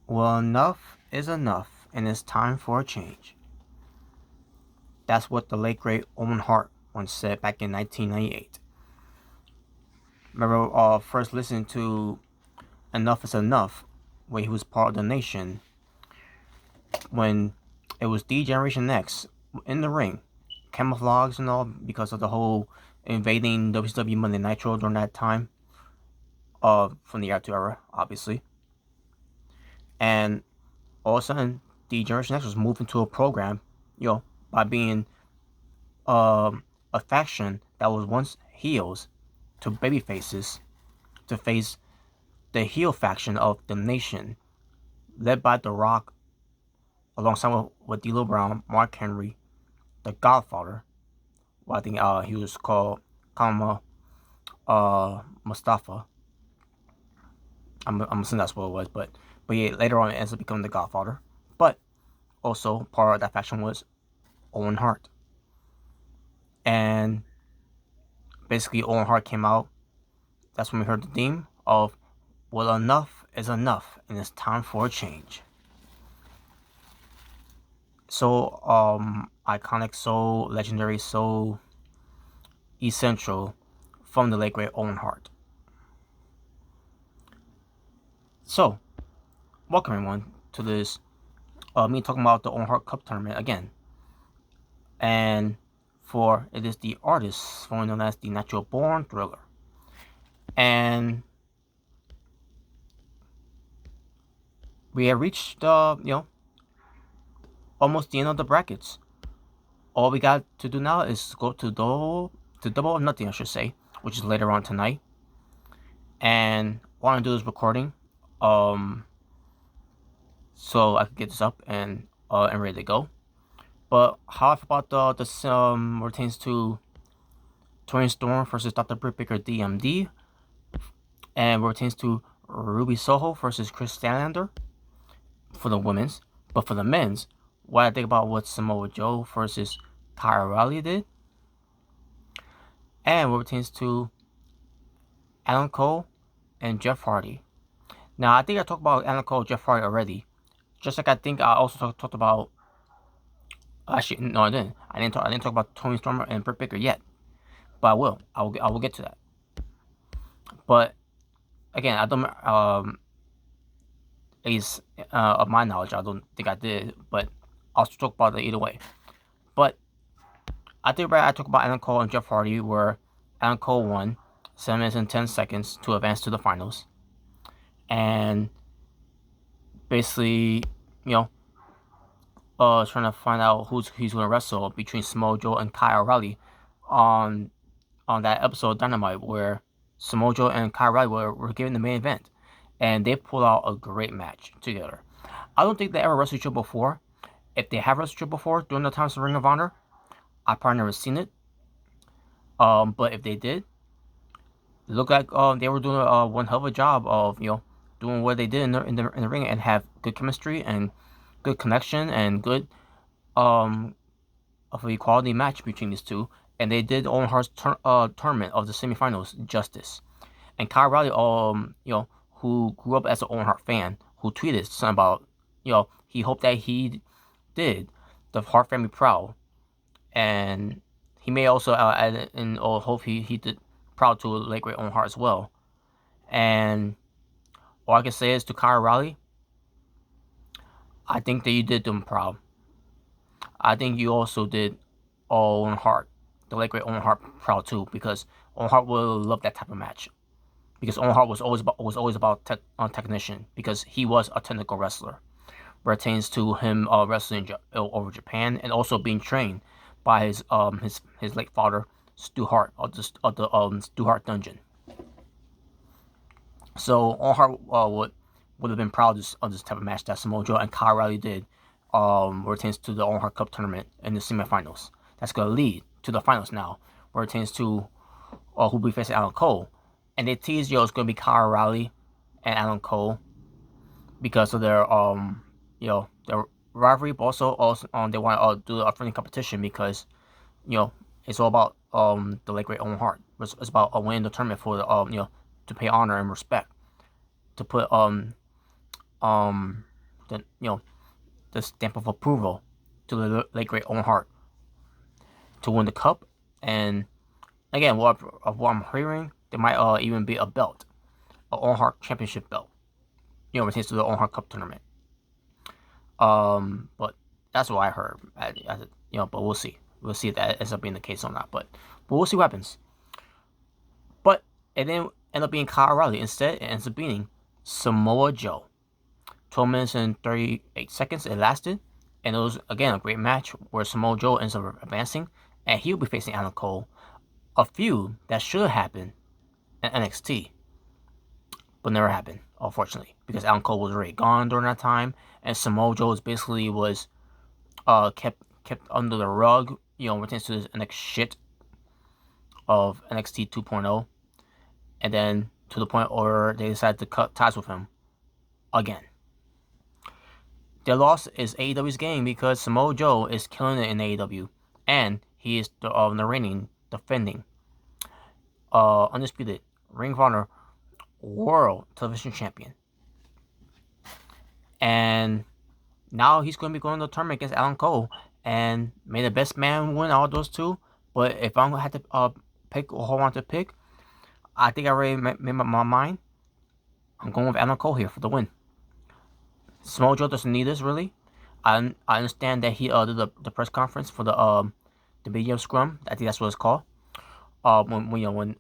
Well, enough is enough, and it's time for a change. That's what the late great Owen Hart once said back in 1998. Remember, first listening to "Enough Is Enough" when he was part of the Nation, when it was D Generation X in the ring, camouflage and all because of the whole invading WCW Monday Nitro during that time, from the Attitude Era, obviously, and all of a sudden, D Generation X was moved into a program, by being a faction that was once heels to baby faces to face the heel faction of the Nation, led by The Rock, alongside with D'Lo Brown, Mark Henry, the Godfather. Well, I think he was called Kama Mustafa. I'm assuming that's what it was, but yeah, later on it ends up becoming the Godfather. But also part of that faction was Owen Hart, and basically Owen Hart came out. That's when we heard the theme of "Well, enough is enough, and it's time for a change." So iconic, so legendary, so essential from the late great Owen Hart. So, welcome everyone to this me talking about the Owen Hart Cup Tournament again. And for it is the artist formerly known as the Natural Born Thriller. And we have reached almost the end of the brackets. All we got to do now is go to double or nothing, I should say, which is later on tonight. And what I want to do is recording, so I can get this up and ready to go. But how about the routines to Torian Storm versus Dr. Britt Baker DMD, and routines to Ruby Soho versus Chris Stanlander for the women's. But for the men's, what I think about what Samoa Joe versus Kyle O'Reilly did, and what pertains to Adam Cole and Jeff Hardy. Now, I think I talked about Adam Cole and Jeff Hardy already. Just like I think I also talked about. Actually, no, I didn't. I didn't talk about Tony Stormer and Britt Baker yet, but I will. I will get to that. But again, I don't. At least of my knowledge, I don't think I did. But I'll talk about it either way. But I think I talked about Adam Cole and Jeff Hardy, where Adam Cole won 7 minutes and 10 seconds to advance to the finals, and basically, trying to find out he's going to wrestle between Samoa Joe and Kyle O'Reilly on that episode of Dynamite, where Samoa Joe and Kyle O'Reilly were given the main event, and they pulled out a great match together. I don't think they ever wrestled each other before. If they have wrestled each other before during the times of Ring of Honor, I've probably never seen it. But if they did, it looked like they were doing one hell of a job of doing what they did in the ring, and have good chemistry and good connection and good of a quality match between these two. And they did Owen Hart's tournament of the semifinals justice. And Kyle Riley, who grew up as an Owen Hart fan, who tweeted something about, he hoped that he did the Hart family proud, and he may also add in, or hope he did proud to late great Owen Hart as well. And all I can say is to Kyle Riley, I think that you did them proud. I think you also did Owen Hart, the late great Owen Hart, proud too, because Owen Hart will love that type of match. Because Owen Hart was always about technician, because he was a technical wrestler. Pertains to him wrestling over Japan, and also being trained by his late father, Stu Hart, of the Stu Hart Dungeon. So Owen Hart would have been proud of this type of match that Samoa Joe and Kyle O'Reilly did, where it pertains to the Owen Hart Cup Tournament in the semifinals. That's going to lead to the finals now, where it pertains to who will be facing Adam Cole. And they teased it's going to be Kyle O'Reilly and Adam Cole because of their their rivalry, but also they want to do a friendly competition, because it's all about the late great Owen Hart. It's about winning the tournament for the to pay honor and respect, to put the stamp of approval to the late great Owen Hart to win the cup. And again, what I'm hearing, there might even be a belt, an Owen Hart Championship belt, retains to the Owen Hart Cup Tournament. But that's what I heard. But we'll see. We'll see if that ends up being the case or not. But we'll see what happens. But it didn't end up being Kyle O'Reilly. Instead, it ends up being Samoa Joe. 12 minutes and 38 seconds it lasted. And it was, again, a great match where Samoa Joe ends up advancing. And he'll be facing Adam Cole. A feud that should have happened in NXT. But never happened, unfortunately. Because Adam Cole was already gone during that time. And Samoa Joe basically was kept under the rug, retains to this next shit of NXT 2.0. And then to the point where they decided to cut ties with him again. Their loss is AEW's game because Samoa Joe is killing it in AEW. And he is the reigning, defending, undisputed Ring of Honor World Television Champion. And now he's going to be going to the tournament against Adam Cole. And may the best man win out of those two. But if I'm going to have to pick who I want to pick, I think I already made my mind. I'm going with Adam Cole here for the win. Samoa Joe doesn't need this, really. I understand that he did the press conference for the video scrum. I think that's what it's called. After Ring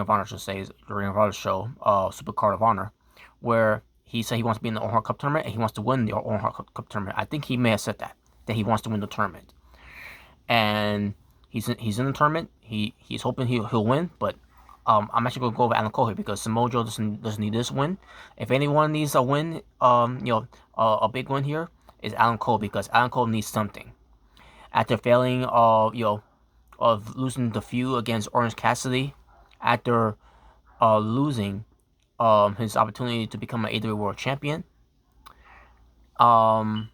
of Honor should say the Ring of Honor show, Super Card of Honor, where he said he wants to be in the Owen Hart Cup Tournament and he wants to win the Owen Hart Cup Tournament. I think he may have said that he wants to win the tournament, and he's in the tournament. He's hoping he'll win, but I'm actually gonna go with Adam Cole here because Samoa Joe doesn't need this win. If anyone needs a win, a big win here is Adam Cole because Adam Cole needs something after failing of losing the feud against Orange Cassidy, after losing his opportunity to become an AEW World Champion. And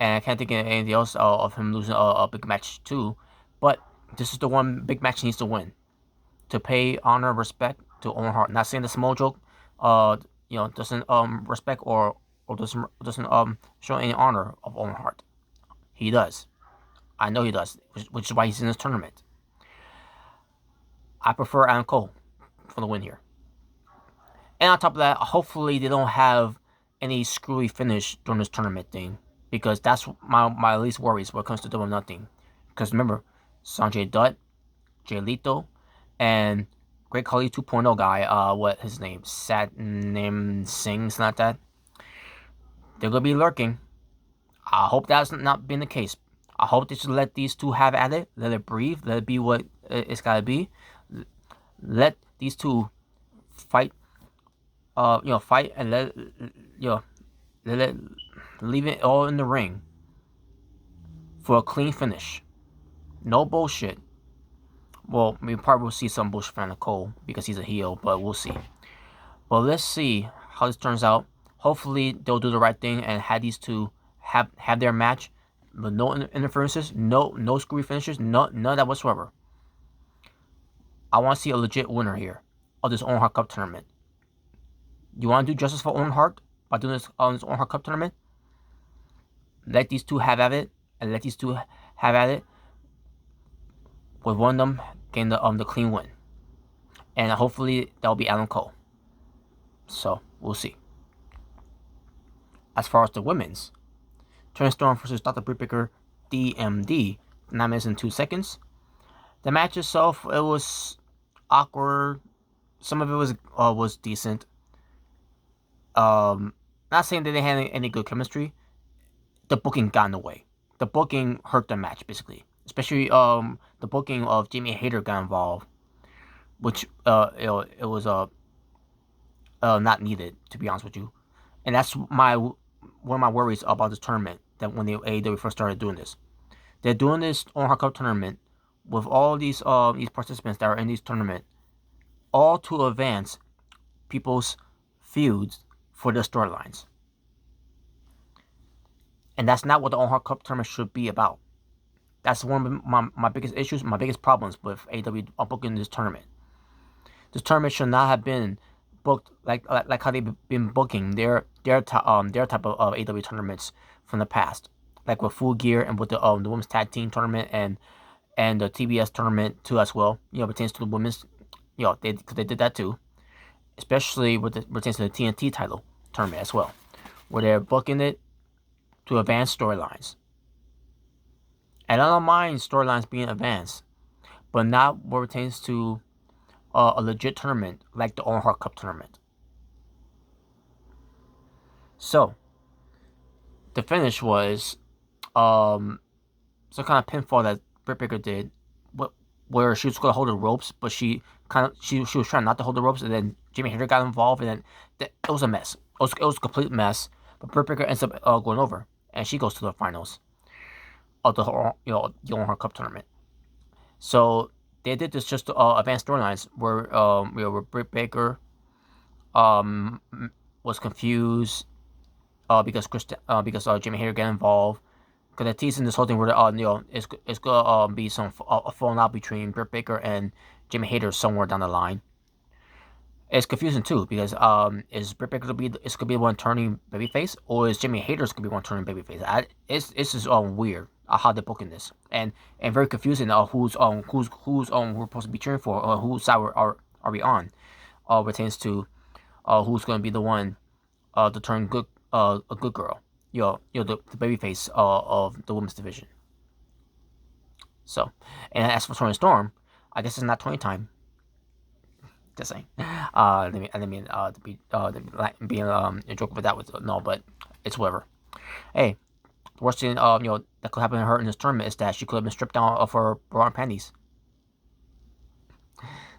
I can't think of anything else of him losing a big match too. But this is the one big match he needs to win to pay honor and respect to Owen Hart. Not saying that Samoa Joe doesn't respect or doesn't show any honor of Owen Hart. He does. I know he does, which is why he's in this tournament. I prefer Adam Cole for the win here. And on top of that, hopefully they don't have any screwy finish during this tournament thing. Because that's my least worries when it comes to Double or Nothing. Because remember, Sanjay Dutt, Jay Leto, and Great Khali 2.0 guy, what his name? Satnam Singh, something like that. They're going to be lurking. I hope that's not been the case. I hope they should let these two have at it. Let it breathe. Let it be what it's got to be. Let these two fight. Fight and let it, leave it all in the ring for a clean finish. No bullshit. Well, we probably will see some bullshit from Cole because he's a heel, but we'll see. But let's see how this turns out. Hopefully, they'll do the right thing and have these two have their match. But no interferences, no screwy finishes, none of that whatsoever. I want to see a legit winner here of this Owen Hart Cup Tournament. You want to do justice for Owen Hart by doing this Owen Hart Cup Tournament? Let these two have at it, and let these two have at it with one of them getting the clean win. And hopefully that'll be Adam Cole. So we'll see. As far as the women's, Trent Storm versus Dr. Britt Baker DMD, 9 minutes and 2 seconds. The match itself, it was awkward. Some of it was decent. Not saying that they had any good chemistry. The booking got in the way. The booking hurt the match basically. Especially the booking of Jamie Hayter got involved, which it was not needed, to be honest with you. And that's one of my worries about this tournament. That when the AEW first started doing this, they're doing this Owen Hart Cup Tournament with all these participants that are in this tournament, all to advance people's feuds for their storylines. And that's not what the Owen Hart Cup Tournament should be about. That's one of my biggest issues, my biggest problems with AEW booking this tournament. This tournament should not have been booked like how they've been booking their type of AEW tournaments from the past, like with Full Gear and with the women's tag team tournament and the TBS tournament too as well. Pertains to the women's. They did that too, especially with the pertains to the TNT title tournament as well, where they're booking it to advance storylines. And I don't mind storylines being advanced, but not what pertains to a legit tournament like the Owen Hart Cup Tournament. So, the finish was some kind of pinfall that Britt Baker did, where she was going to hold the ropes, but she was trying not to hold the ropes, and then Jamie Hayter got involved, and then it was a mess. It was a complete mess. But Britt Baker ends up going over, and she goes to the finals of the Owen Hart Cup Tournament. So they did this just to advance storylines where Britt Baker was confused because Jamie Hayter got involved. Because they're teasing this whole thing where it's gonna be some falling out between Britt Baker and Jamie Hayter somewhere down the line. It's confusing too because is Britt Baker gonna be the one turning babyface, or is Jamie Hayter's gonna be one turning babyface? It's just weird how they're booking this, and very confusing who's we're supposed to be cheering for, or whose side are we on, pertains to who's gonna be the one to turn good a good girl. The babyface of the women's division. So, and as for Toni Storm, I guess it's not 20 time. Just saying. I didn't mean to be being a joke with that no, but it's whatever. Hey, the worst thing that could happen to her in this tournament is that she could have been stripped down of her bra and panties.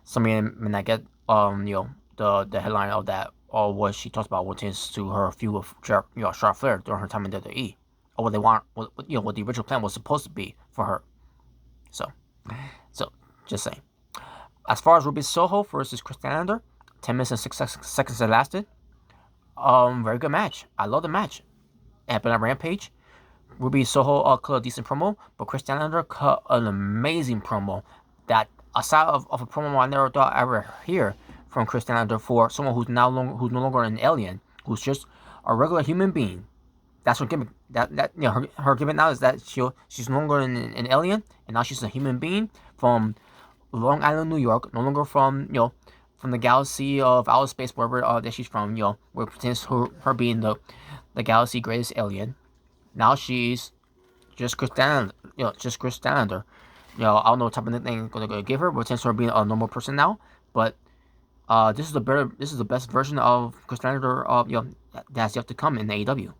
So may not get the headline of that, or what she talks about, which is to her feud with Charlotte Flair during her time in WWE, or what they want, what the original plan was supposed to be for her. So just saying. As far as Ruby Soho versus Chris Statlander, 10 minutes and 6 seconds it lasted. Very good match. I love the match. It happened at Rampage. Ruby Soho cut a decent promo, but Chris Statlander cut an amazing promo that, aside of a promo I never thought I ever hear from Chris Statlander, for someone who's no longer an alien, who's just a regular human being. That's her gimmick. Her gimmick now is that she's no longer an alien, and now she's a human being from Long Island, New York. No longer from from the galaxy of outer space, wherever that she's from. Where it pretends her being the galaxy greatest alien. Now she's just Chris Statlander. Just Chris Statlander. I don't know what type of nickname I'm gonna give her, but pretends her being a normal person now. But this is the best version of Chris Statlander that's yet to come in AEW,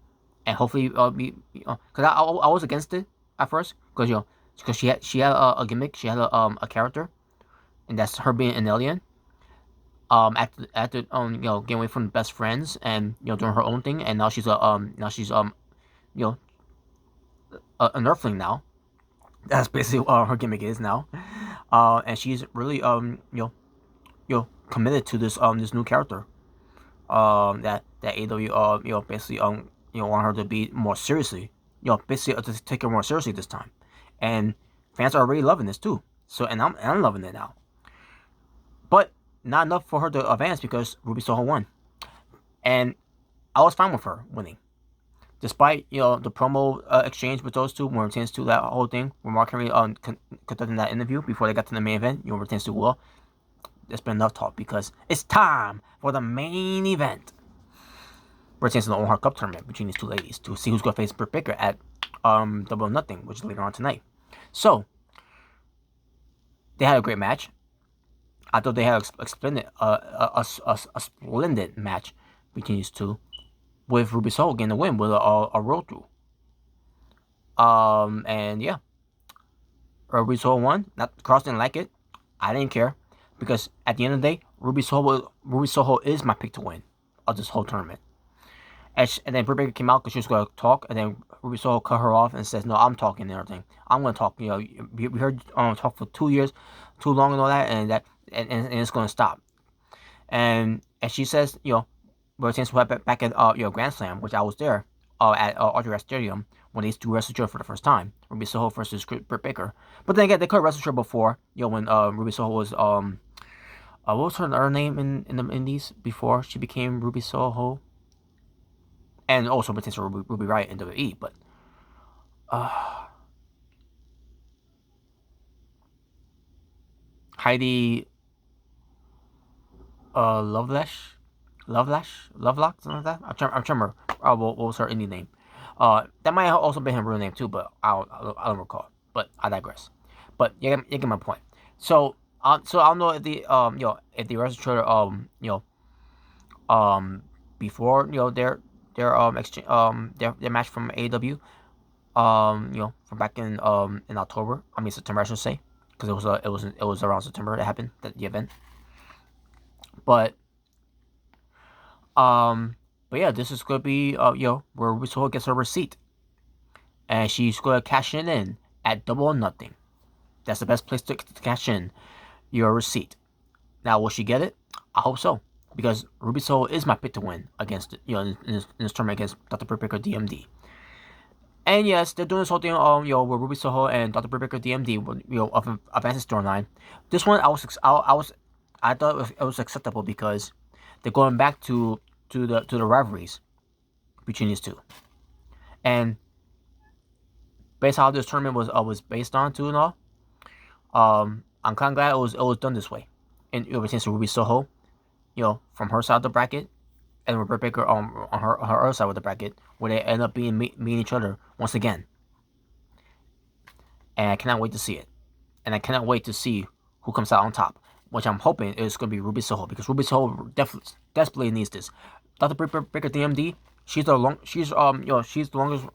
and hopefully because I was against it at first because she had a gimmick, she had a character, and that's her being an alien. After getting away from best friends and doing her own thing, and now she's an Earthling now. That's basically what her gimmick is now, and she's really committed to this new character that AEW basically want her to be more seriously, basically to take her more seriously this time, and fans are already loving this too. So and I'm loving it now, but not enough for her to advance because Ruby Soho won, and I was fine with her winning, despite the promo exchange with those two when it pertains to that whole thing when Mark Henry conducting that interview before they got to the main event. Pertains to, well, there's been enough talk because it's time for the main event. Pertains to the Owen Hart Cup Tournament between these two ladies to see who's going to face Britt Baker at Double or Nothing, which is later on tonight. So they had a great match. I thought they had a splendid match between these two, with Ruby Soho getting the win with a roll through. And yeah, Ruby Soho won. Cross didn't like it. I didn't care because at the end of the day, Ruby Soho is my pick to win of this whole tournament. And then Britt Baker came out because she was going to talk, and then Ruby Soho cut her off and says, "No, I'm talking and everything. I'm going to talk. We heard talk for 2 years, too long and all that, and it's going to stop." And she says, but since we're back at Grand Slam, which I was there at Audrey Stadium when these two wrestled each other for the first time, Ruby Soho versus Britt Baker. But then again, they could have wrestled each other before, when Ruby Soho was What was her other name in the Indies before she became Ruby Soho? And also potential Ruby Riott in WWE, but Heidi Lovelock, something like that. I'm trying to remember. What was her indie name? That might have also been her real name too, but I don't recall. But I digress. But you get my point. So so I don't know if the if the wrestler before their exchange their match from AEW from back in October, I mean September I should say, because it was around September that happened, the event. But um but yeah, this is gonna be where Russo gets her receipt, and she's gonna cash it in at Double or Nothing. That's the best place to cash in your receipt. Now, will she get it? I hope so, because Ruby Soho is my pick to win against in this tournament against Dr. Britt Baker DMD. And yes, they're doing this whole thing with Ruby Soho and Dr. Britt Baker DMD of Advanced Storyline. This one I thought it was acceptable because they're going back to the rivalries between these two, and based on how this tournament was based on too and all. I'm kind of glad it was done this way, and it was Ruby Soho, from her side of the bracket, and with Britt Baker on her other side of the bracket, where they end up being meeting each other once again. And I cannot wait to see it, and I cannot wait to see who comes out on top, which I'm hoping is going to be Ruby Soho, because Ruby Soho desperately needs this. Dr. Britt Baker DMD, she's the longest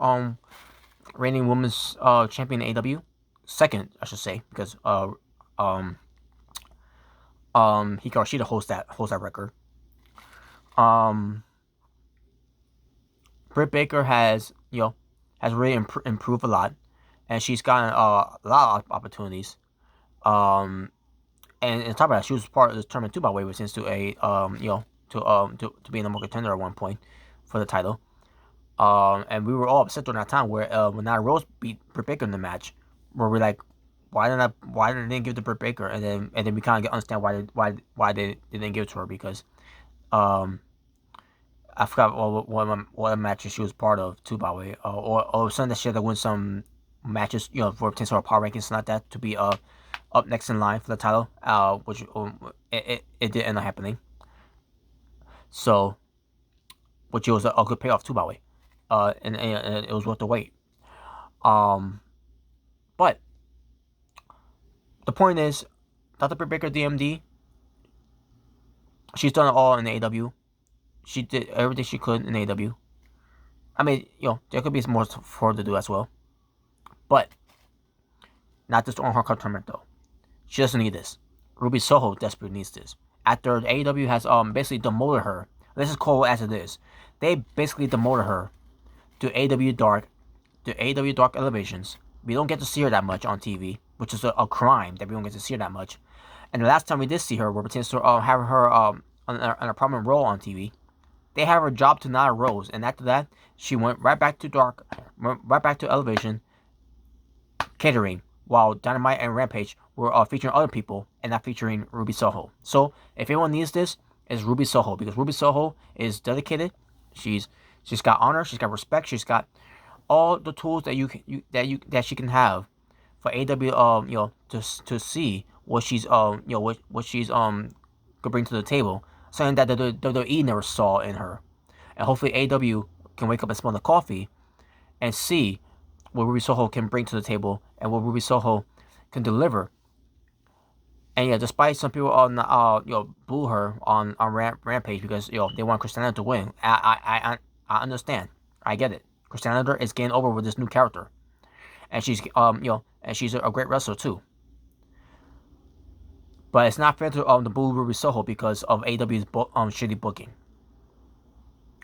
reigning women's champion in AW. Second, I should say, because Hikaru Shida holds that record. Britt Baker has really improved a lot, and she's gotten a lot of opportunities. And on top of that, she was part of this tournament too, by the way, since to a to be a number contender at one point for the title. And we were all upset during that time where when Nyla Rose beat Britt Baker in the match, where we're like, why didn't they give it to Britt Baker? And then we kind of understand why they didn't give it to her, because I forgot what matches she was part of too, by the way, or something that she had to win some matches, for potential power rankings and like that, to be up next in line for the title, which it did end up happening. So, which was a good payoff too, by the way, and it was worth the wait. But the point is, Dr. Britt Baker DMD, she's done it all in the AW. She did everything she could in AW. I mean, there could be more for her to do as well, but not this Owen Hart Cup Tournament though. She doesn't need this. Ruby Soho desperately needs this. After AEW has basically demoted her, let's just call it as it is. They basically demoted her to AEW Dark, Elevations. We don't get to see her that much on TV, which is a crime that we don't get to see her that much. And the last time we did see her, we pretended to have her on a prominent role on TV. They have her job to Nyla Rose, and after that, she went right back to Dark, went right back to Elevation, catering, while Dynamite and Rampage were featuring other people and not featuring Ruby Soho. So if anyone needs this, it's Ruby Soho, because Ruby Soho is dedicated. She's got honor, she's got respect, she's got all the tools that she can have for AW to see what she's what she's could bring to the table, something that the WWE never saw in her. And hopefully AW can wake up and smell the coffee and see what Ruby Soho can bring to the table and what Ruby Soho can deliver. And yeah, despite some people boo her on Rampage because they want Christiana to win, I understand. I get it. Christiana is getting over with this new character, and she's and she's a great wrestler too. But it's not fair to boo Ruby Soho because of AW's shitty booking.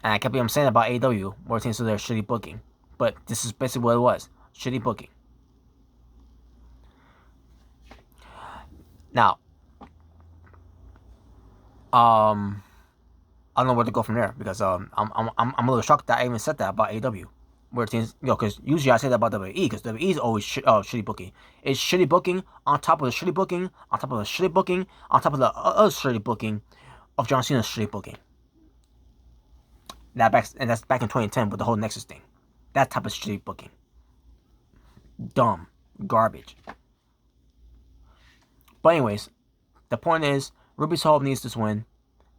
And I kept saying about AW more things to their shitty booking, but this is basically what it was: shitty booking. Now, I don't know where to go from there, because I'm a little shocked that I even said that about AW. where teams, because usually I say that about WWE, because WWE is always shitty booking. It's shitty booking on top of the shitty booking, on top of the shitty booking, on top of the other shitty booking of John Cena's shitty booking. That's back in 2010 with the whole Nexus thing. That type of shitty booking. Dumb. Garbage. But anyways, the point is, Ruby Soho needs this win.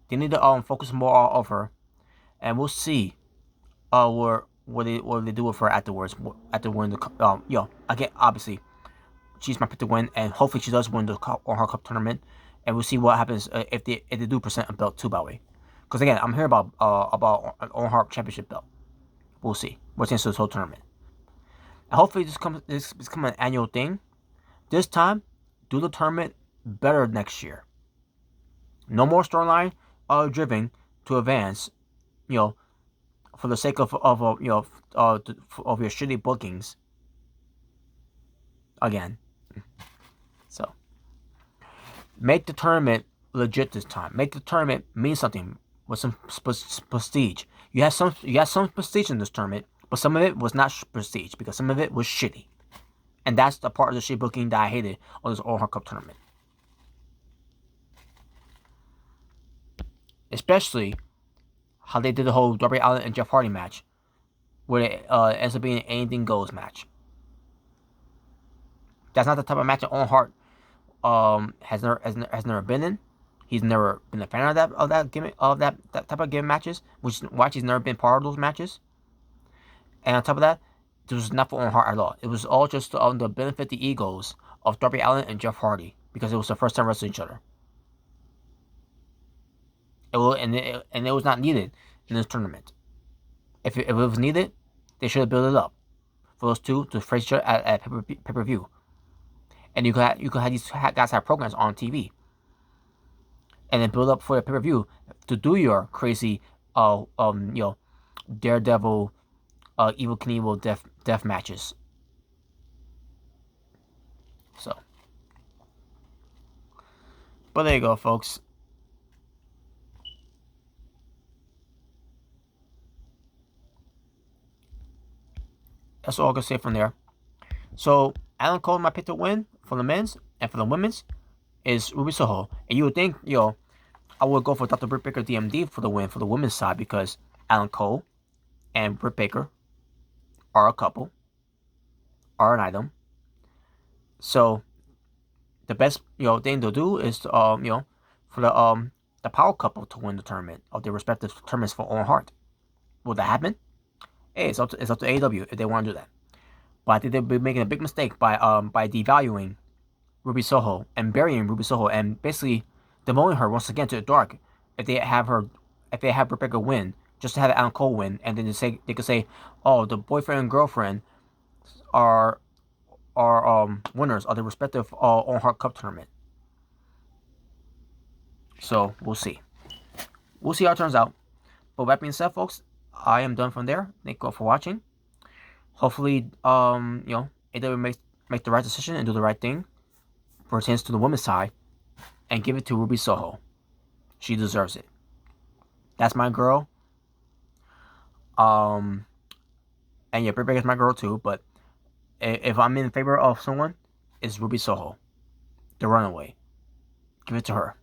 They need to focus more on her, and we'll see what they do with her afterwards. After winning the again, obviously, she's my pick to win, and hopefully she does win the Owen Hart Cup Tournament, and we'll see what happens if they do present a belt too, by the way. Because again, I'm hearing about an Owen Hart Championship belt. We'll see what's into this whole tournament. And hopefully this become an annual thing. This time, do the tournament better next year. No more storyline driven to advance, for the sake of your shitty bookings. Again, so make the tournament legit this time. Make the tournament mean something with some prestige. You had some prestige in this tournament, but some of it was not prestige because some of it was shitty, and that's the part of the shit booking that I hated on this Owen Hart Cup Tournament. Especially how they did the whole Darby Allin and Jeff Hardy match, where it ends up being an anything goes match. That's not the type of match that Owen Hart has never been in. He's never been a fan of that gimmick, of that type of gimmick matches, which is why he's never been part of those matches. And on top of that, this was not for Owen Hart at all. It was all just to benefit the egos of Darby Allin and Jeff Hardy because it was the first time wrestling each other. It was not needed in this tournament. If it was needed, they should have built it up for those two to face each other at pay-per-view. And you could have these guys have programs on TV, and then build up for the pay-per-view to do your crazy, Daredevil, Evil Knievel death matches. So, but there you go, folks. That's all I can say from there. So, Adam Cole, my pick to win for the men's and for the women's is Ruby Soho. And you would think, I would go for Dr. Britt Baker DMD for the win for the women's side because Alan Cole and Britt Baker are a couple, are an item. So, the best thing to do is to, for the power couple to win the tournament of their respective tournaments for Owen Hart. Will that happen? Hey, it's up to AEW if they want to do that. But I think they'll be making a big mistake by devaluing Ruby Soho and burying Ruby Soho and basically demoting her once again to the dark. If they have Rebecca win, just to have Adam Cole win, and then they could say, oh, the boyfriend and girlfriend are winners of the respective Owen Hart Cup Tournament. So we'll see. We'll see how it turns out. But that being said, folks, I am done from there. Thank you all for watching. Hopefully, AEW make the right decision and do the right thing pertains to the women's side and give it to Ruby Soho. She deserves it. That's my girl. And yeah, Britt Baker's my girl too. But if I'm in favor of someone, it's Ruby Soho, the runaway. Give it to her.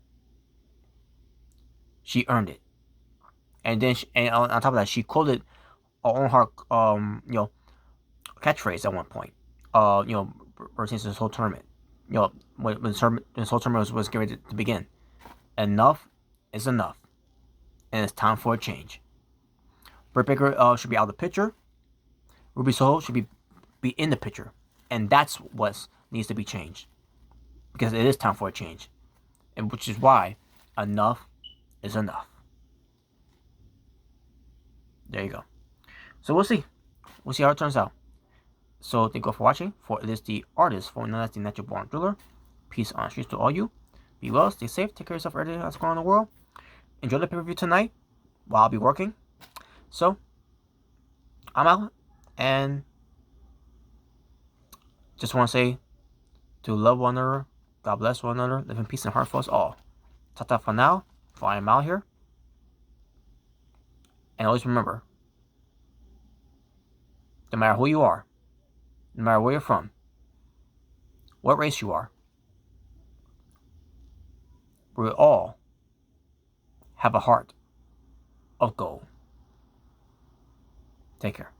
She earned it. And then, on top of that, she quoted Owen Hart, catchphrase at one point. Pertains to this whole tournament. When this whole tournament was getting ready to begin. Enough is enough, and it's time for a change. Britt Baker should be out of the picture. Ruby Soho should be in the picture, and that's what needs to be changed because it is time for a change, and which is why enough is enough. There you go. So we'll see. We'll see how it turns out. So thank you all for watching. For it is the artist for known as the Natural Born Driller. Peace on streets to all you. Be well, stay safe, take care of yourself, everything that's going on in the world. Enjoy the pay-per-view tonight while I'll be working. So I'm out, and just want to say to love one another, God bless one another, live in peace and heart for us all. Ta-ta for now, for I am out here. And always remember, No matter who you are, no matter where you're from, what race you are, we all have a heart of gold. Take care.